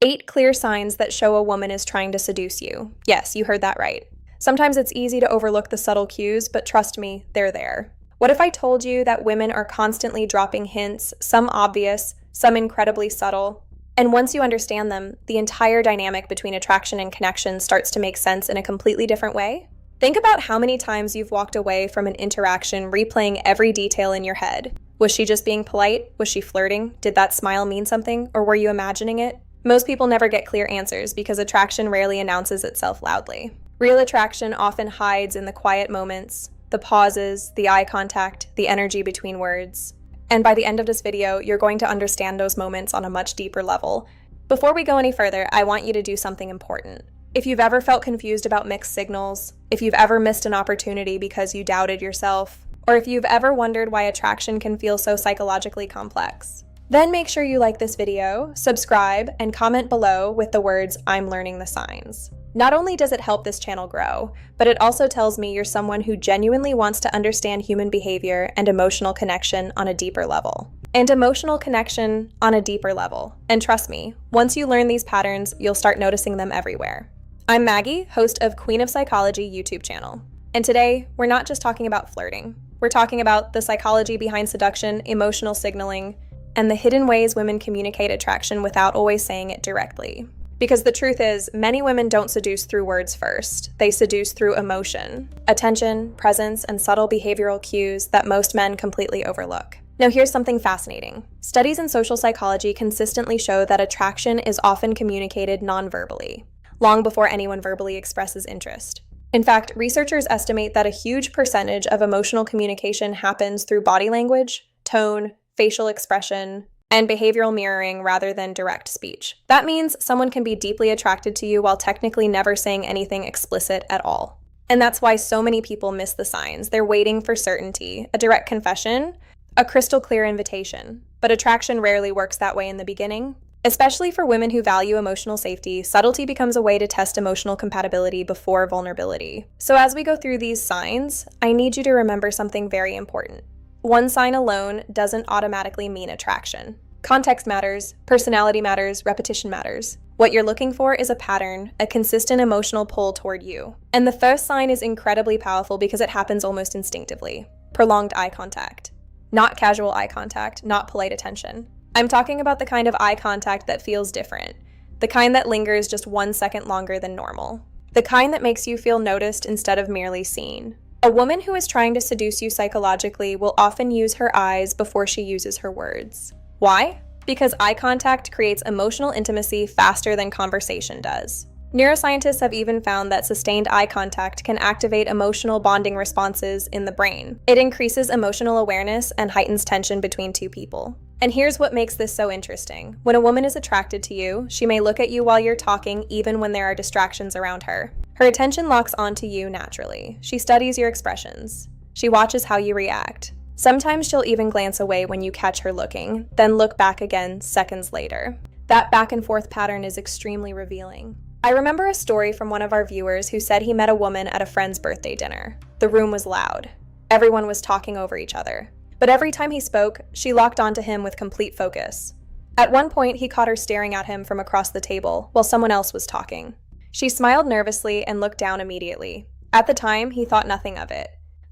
8 clear signs that show a woman is trying to seduce you. Yes, you heard that right. Sometimes it's easy to overlook the subtle cues, but trust me, they're there. What if I told you that women are constantly dropping hints, some obvious, some incredibly subtle, and once you understand them, the entire dynamic between attraction and connection starts to make sense in a completely different way? Think about how many times you've walked away from an interaction replaying every detail in your head. Was she just being polite? Was she flirting? Did that smile mean something? Or were you imagining it? Most people never get clear answers because attraction rarely announces itself loudly. Real attraction often hides in the quiet moments, the pauses, the eye contact, the energy between words. And by the end of this video, you're going to understand those moments on a much deeper level. Before we go any further, I want you to do something important. If you've ever felt confused about mixed signals, if you've ever missed an opportunity because you doubted yourself, or if you've ever wondered why attraction can feel so psychologically complex, then make sure you like this video, subscribe, and comment below with the words, "I'm learning the signs." Not only does it help this channel grow, but it also tells me you're someone who genuinely wants to understand human behavior and emotional connection on a deeper level. And trust me, once you learn these patterns, you'll start noticing them everywhere. I'm Maggie, host of Queen of Psychology YouTube channel. And today, we're not just talking about flirting. We're talking about the psychology behind seduction, emotional signaling, and the hidden ways women communicate attraction without always saying it directly. Because the truth is, many women don't seduce through words first. They seduce through emotion, attention, presence, and subtle behavioral cues that most men completely overlook. Now here's something fascinating. Studies in social psychology consistently show that attraction is often communicated non-verbally, long before anyone verbally expresses interest. In fact, researchers estimate that a huge percentage of emotional communication happens through body language, tone, facial expression, and behavioral mirroring rather than direct speech. That means someone can be deeply attracted to you while technically never saying anything explicit at all. And that's why so many people miss the signs. They're waiting for certainty, a direct confession, a crystal clear invitation. But attraction rarely works that way in the beginning. Especially for women who value emotional safety, subtlety becomes a way to test emotional compatibility before vulnerability. So as we go through these signs, I need you to remember something very important. One sign alone doesn't automatically mean attraction. Context matters, personality matters, repetition matters. What you're looking for is a pattern, a consistent emotional pull toward you. And the first sign is incredibly powerful because it happens almost instinctively. Prolonged eye contact. Not casual eye contact, not polite attention. I'm talking about the kind of eye contact that feels different, the kind that lingers just 1 second longer than normal, the kind that makes you feel noticed instead of merely seen. A woman who is trying to seduce you psychologically will often use her eyes before she uses her words. Why? Because eye contact creates emotional intimacy faster than conversation does. Neuroscientists have even found that sustained eye contact can activate emotional bonding responses in the brain. It increases emotional awareness and heightens tension between two people. And here's what makes this so interesting. When a woman is attracted to you, she may look at you while you're talking even when there are distractions around her. Her attention locks onto you naturally. She studies your expressions. She watches how you react. Sometimes she'll even glance away when you catch her looking, then look back again seconds later. That back and forth pattern is extremely revealing. I remember a story from one of our viewers who said he met a woman at a friend's birthday dinner. The room was loud. Everyone was talking over each other. But every time he spoke, she locked onto him with complete focus. At one point, he caught her staring at him from across the table while someone else was talking. She smiled nervously and looked down immediately. At the time, he thought nothing of it.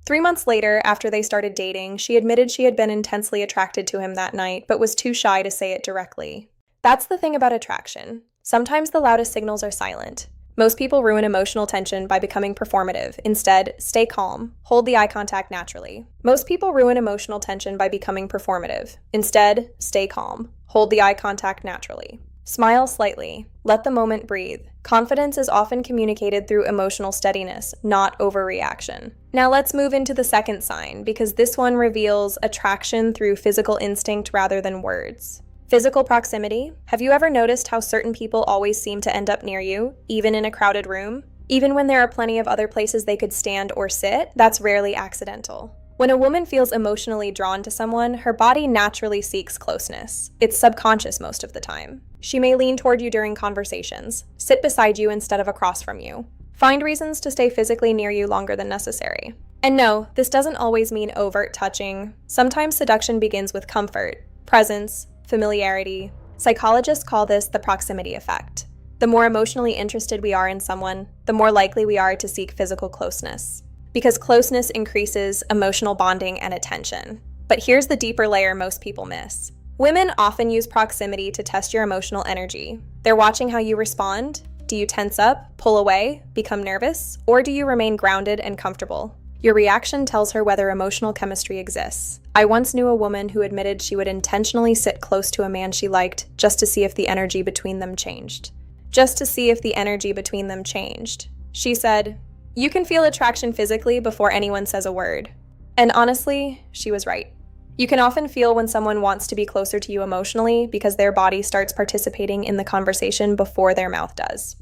3 months later, after they started dating, she admitted she had been intensely attracted to him that night, but was too shy to say it directly. That's the thing about attraction. Sometimes the loudest signals are silent. Most people ruin emotional tension by becoming performative. Instead, stay calm. Hold the eye contact naturally. Most people ruin emotional tension by becoming performative. Instead, stay calm. Hold the eye contact naturally. Smile slightly. Let the moment breathe. Confidence is often communicated through emotional steadiness, not overreaction. Now let's move into the second sign, because this one reveals attraction through physical instinct rather than words. Physical proximity. Have you ever noticed how certain people always seem to end up near you, even in a crowded room? Even when there are plenty of other places they could stand or sit, that's rarely accidental. When a woman feels emotionally drawn to someone, her body naturally seeks closeness. It's subconscious most of the time. She may lean toward you during conversations, sit beside you instead of across from you, find reasons to stay physically near you longer than necessary. And no, this doesn't always mean overt touching. Sometimes seduction begins with comfort, presence, familiarity, Psychologists call this the proximity effect. The more emotionally interested we are in someone, the more likely we are to seek physical closeness. Because closeness increases emotional bonding and attention. But here's the deeper layer most people miss. Women often use proximity to test your emotional energy. They're watching how you respond. Do you tense up, pull away, become nervous, or do you remain grounded and comfortable? Your reaction tells her whether emotional chemistry exists. I once knew a woman who admitted she would intentionally sit close to a man she liked just to see if the energy between them changed. Just to see if the energy between them changed. She said, "You can feel attraction physically before anyone says a word." And honestly, she was right. You can often feel when someone wants to be closer to you emotionally because their body starts participating in the conversation before their mouth does.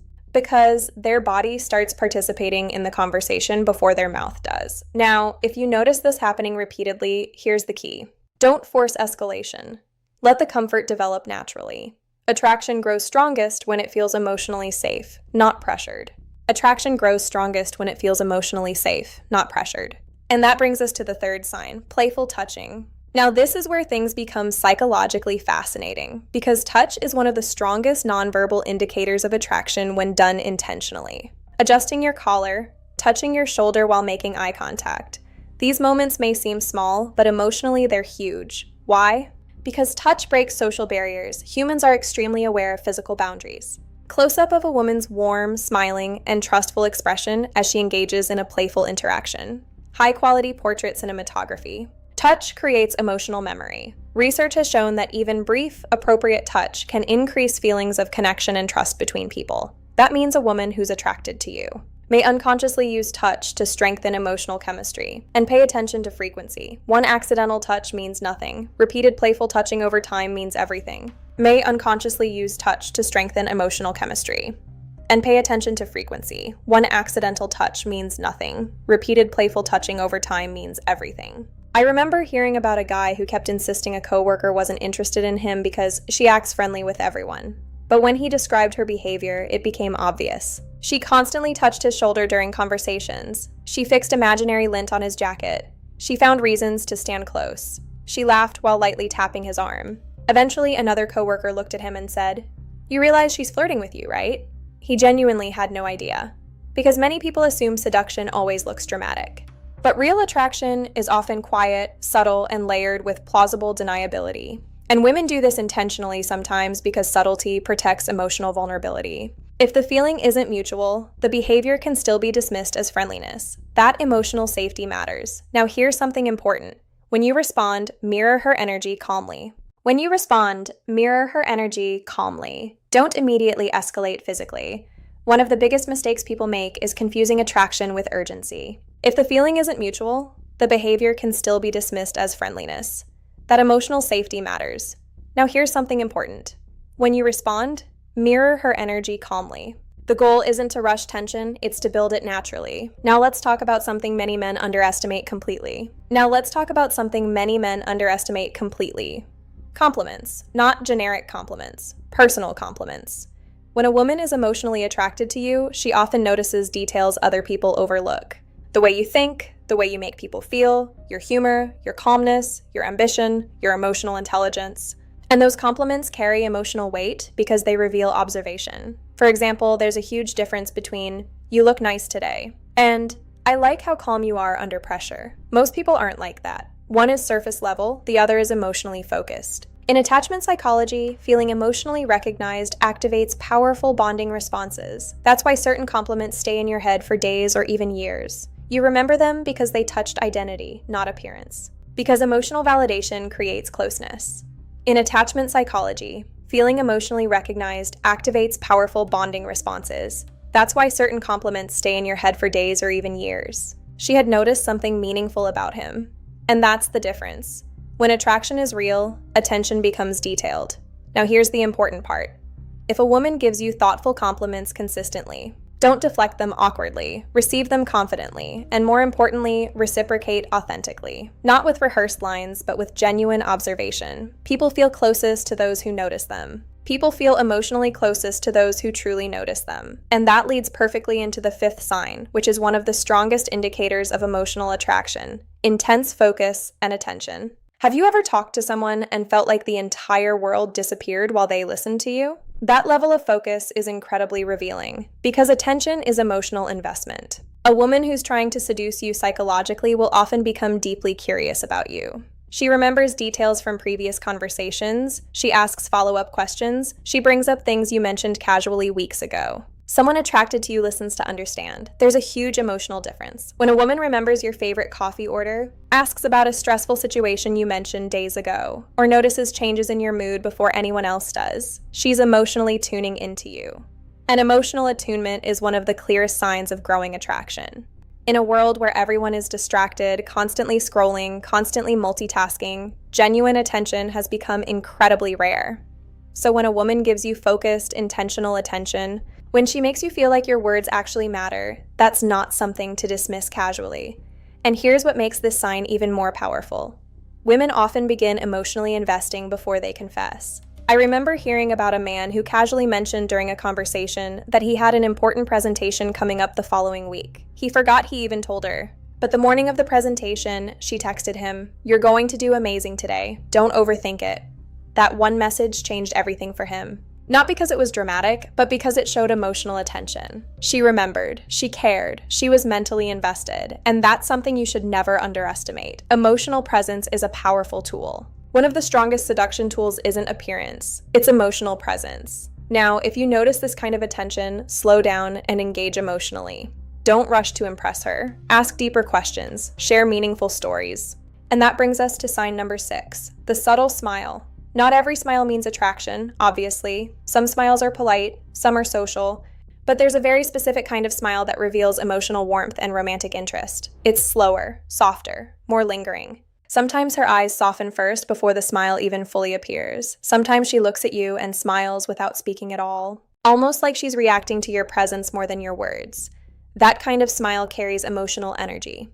Now, if you notice this happening repeatedly, here's the key. Don't force escalation. Let the comfort develop naturally. Attraction grows strongest when it feels emotionally safe, not pressured. Attraction grows strongest when it feels emotionally safe, not pressured. And that brings us to the third sign, playful touching. Now, this is where things become psychologically fascinating, because touch is one of the strongest nonverbal indicators of attraction when done intentionally. Adjusting your collar, touching your shoulder while making eye contact. These moments may seem small, but emotionally they're huge. Why? Because touch breaks social barriers. Humans are extremely aware of physical boundaries. Close-up of a woman's warm, smiling, and trustful expression as she engages in a playful interaction. High-quality portrait cinematography. Touch creates emotional memory. Research has shown that even brief, appropriate touch can increase feelings of connection and trust between people. That means a woman who's attracted to you may unconsciously use touch to strengthen emotional chemistry. And pay attention to frequency. One accidental touch means nothing. Repeated playful touching over time means everything. May unconsciously use touch to strengthen emotional chemistry. And pay attention to frequency. One accidental touch means nothing. Repeated playful touching over time means everything. I remember hearing about a guy who kept insisting a coworker wasn't interested in him because she acts friendly with everyone. But when he described her behavior, it became obvious. She constantly touched his shoulder during conversations. She fixed imaginary lint on his jacket. She found reasons to stand close. She laughed while lightly tapping his arm. Eventually, another coworker looked at him and said, "You realize she's flirting with you, right?" He genuinely had no idea. Because many people assume seduction always looks dramatic. But real attraction is often quiet, subtle, and layered with plausible deniability. And women do this intentionally sometimes because subtlety protects emotional vulnerability. If the feeling isn't mutual, the behavior can still be dismissed as friendliness. That emotional safety matters. Now here's something important. When you respond, mirror her energy calmly. Don't immediately escalate physically. One of the biggest mistakes people make is confusing attraction with urgency. If the feeling isn't mutual, the behavior can still be dismissed as friendliness. That emotional safety matters. Now here's something important. When you respond, mirror her energy calmly. The goal isn't to rush tension, it's to build it naturally. Now let's talk about something many men underestimate completely. Compliments. Not generic compliments. Personal compliments. When a woman is emotionally attracted to you, she often notices details other people overlook. The way you think, the way you make people feel, your humor, your calmness, your ambition, your emotional intelligence. And those compliments carry emotional weight because they reveal observation. For example, there's a huge difference between, "You look nice today," and "I like how calm you are under pressure." Most people aren't like that. One is surface level, the other is emotionally focused. In attachment psychology, feeling emotionally recognized activates powerful bonding responses. That's why certain compliments stay in your head for days or even years. You remember them because they touched identity, not appearance. Because emotional validation creates closeness. In attachment psychology, feeling emotionally recognized activates powerful bonding responses. That's why certain compliments stay in your head for days or even years. She had noticed something meaningful about him. And that's the difference. When attraction is real, attention becomes detailed. Now here's the important part. If a woman gives you thoughtful compliments consistently, don't deflect them awkwardly, receive them confidently, and more importantly, reciprocate authentically. Not with rehearsed lines, but with genuine observation. People feel closest to those who notice them. People feel emotionally closest to those who truly notice them. And that leads perfectly into the fifth sign, which is one of the strongest indicators of emotional attraction: intense focus and attention. Have you ever talked to someone and felt like the entire world disappeared while they listened to you? That level of focus is incredibly revealing, because attention is emotional investment. A woman who's trying to seduce you psychologically will often become deeply curious about you. She remembers details from previous conversations, she asks follow-up questions, she brings up things you mentioned casually weeks ago. Someone attracted to you listens to understand. There's a huge emotional difference. When a woman remembers your favorite coffee order, asks about a stressful situation you mentioned days ago, or notices changes in your mood before anyone else does, she's emotionally tuning into you. And emotional attunement is one of the clearest signs of growing attraction. In a world where everyone is distracted, constantly scrolling, constantly multitasking, genuine attention has become incredibly rare. So when a woman gives you focused, intentional attention, when she makes you feel like your words actually matter, that's not something to dismiss casually. And here's what makes this sign even more powerful. Women often begin emotionally investing before they confess. I remember hearing about a man who casually mentioned during a conversation that he had an important presentation coming up the following week. He forgot he even told her. But the morning of the presentation, she texted him, "You're going to do amazing today. Don't overthink it." That one message changed everything for him. Not because it was dramatic, but because it showed emotional attention. She remembered, she cared, she was mentally invested, and that's something you should never underestimate. Emotional presence is a powerful tool. One of the strongest seduction tools isn't appearance, it's emotional presence. Now, if you notice this kind of attention, slow down and engage emotionally. Don't rush to impress her. Ask deeper questions, share meaningful stories. And that brings us to sign number 6, the subtle smile. Not every smile means attraction, obviously. Some smiles are polite, some are social, but there's a very specific kind of smile that reveals emotional warmth and romantic interest. It's slower, softer, more lingering. Sometimes her eyes soften first before the smile even fully appears. Sometimes she looks at you and smiles without speaking at all, almost like she's reacting to your presence more than your words. That kind of smile carries emotional energy.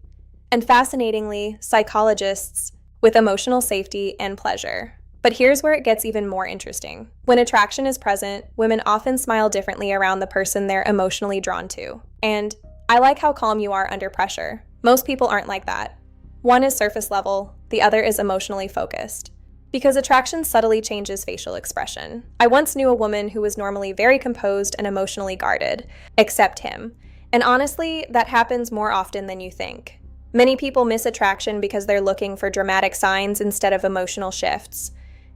And fascinatingly, psychologists with emotional safety and pleasure. But here's where it gets even more interesting. When attraction is present, women often smile differently around the person they're emotionally drawn to. And I like how calm you are under pressure. Most people aren't like that. One is surface level, the other is emotionally focused. Because attraction subtly changes facial expression. I once knew a woman who was normally very composed and emotionally guarded, except him. And honestly, that happens more often than you think. Many people miss attraction because they're looking for dramatic signs instead of emotional shifts.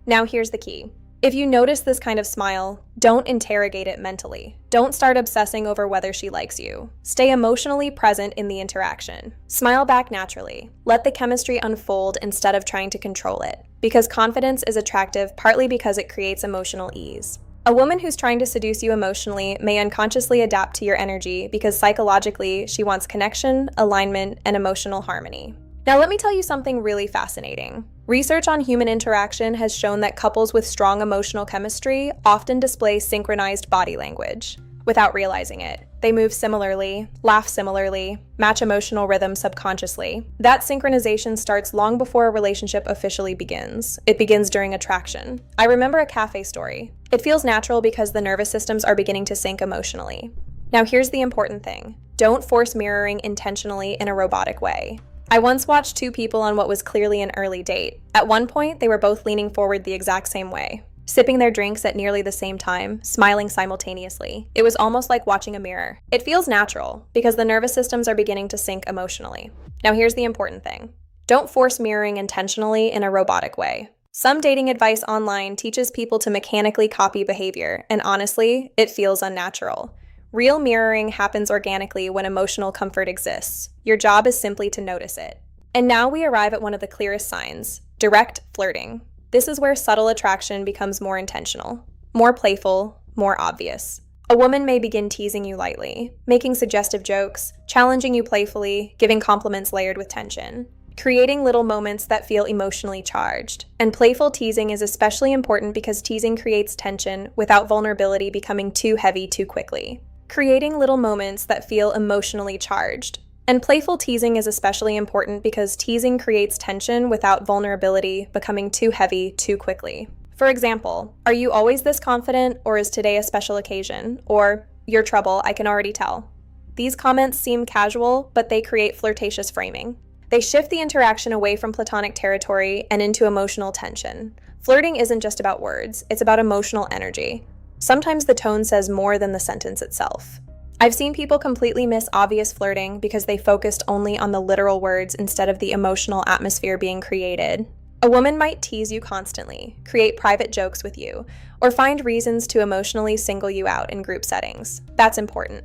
Now here's the key. If you notice this kind of smile, don't interrogate it mentally. Don't start obsessing over whether she likes you. Stay emotionally present in the interaction. Smile back naturally. Let the chemistry unfold instead of trying to control it. Because confidence is attractive partly because it creates emotional ease. A woman who's trying to seduce you emotionally may unconsciously adapt to your energy because psychologically she wants connection, alignment, and emotional harmony. Now let me tell you something really fascinating. Research on human interaction has shown that couples with strong emotional chemistry often display synchronized body language. Without realizing it, they move similarly, laugh similarly, match emotional rhythms subconsciously. That synchronization starts long before a relationship officially begins. It begins during attraction. I remember a cafe story. It feels natural because the nervous systems are beginning to sync emotionally. Now here's the important thing. Don't force mirroring intentionally in a robotic way. I once watched two people on what was clearly an early date. At one point, they were both leaning forward the exact same way, sipping their drinks at nearly the same time, smiling simultaneously. It was almost like watching a mirror. It feels natural because the nervous systems are beginning to sync emotionally. Now here's the important thing. Don't force mirroring intentionally in a robotic way. Some dating advice online teaches people to mechanically copy behavior, and honestly, it feels unnatural. Real mirroring happens organically when emotional comfort exists. Your job is simply to notice it. And now we arrive at one of the clearest signs, direct flirting. This is where subtle attraction becomes more intentional, more playful, more obvious. A woman may begin teasing you lightly, making suggestive jokes, challenging you playfully, giving compliments layered with tension, creating little moments that feel emotionally charged. And playful teasing is especially important because teasing creates tension without vulnerability becoming too heavy too quickly. Creating little moments that feel emotionally charged. And playful teasing is especially important because teasing creates tension without vulnerability becoming too heavy too quickly. For example, are you always this confident, or is today a special occasion? Or, you're trouble, I can already tell. These comments seem casual, but they create flirtatious framing. They shift the interaction away from platonic territory and into emotional tension. Flirting isn't just about words, it's about emotional energy. Sometimes the tone says more than the sentence itself. I've seen people completely miss obvious flirting because they focused only on the literal words instead of the emotional atmosphere being created. A woman might tease you constantly, create private jokes with you, or find reasons to emotionally single you out in group settings. That's important,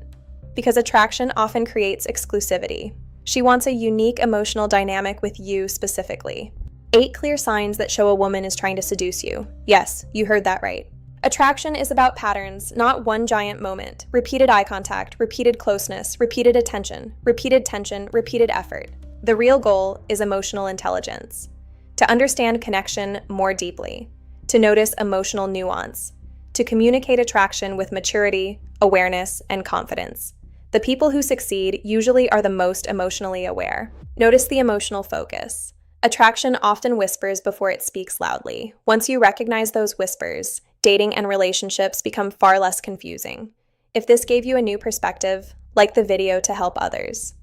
because attraction often creates exclusivity. She wants a unique emotional dynamic with you specifically. 8 clear signs that show a woman is trying to seduce you. Yes, you heard that right. Attraction is about patterns, not one giant moment. Repeated eye contact, repeated closeness, repeated attention, repeated tension, repeated effort. The real goal is emotional intelligence. To understand connection more deeply, to notice emotional nuance, to communicate attraction with maturity, awareness, and confidence. The people who succeed usually are the most emotionally aware. Notice the emotional focus. Attraction often whispers before it speaks loudly. Once you recognize those whispers, dating and relationships become far less confusing. If this gave you a new perspective, like the video to help others.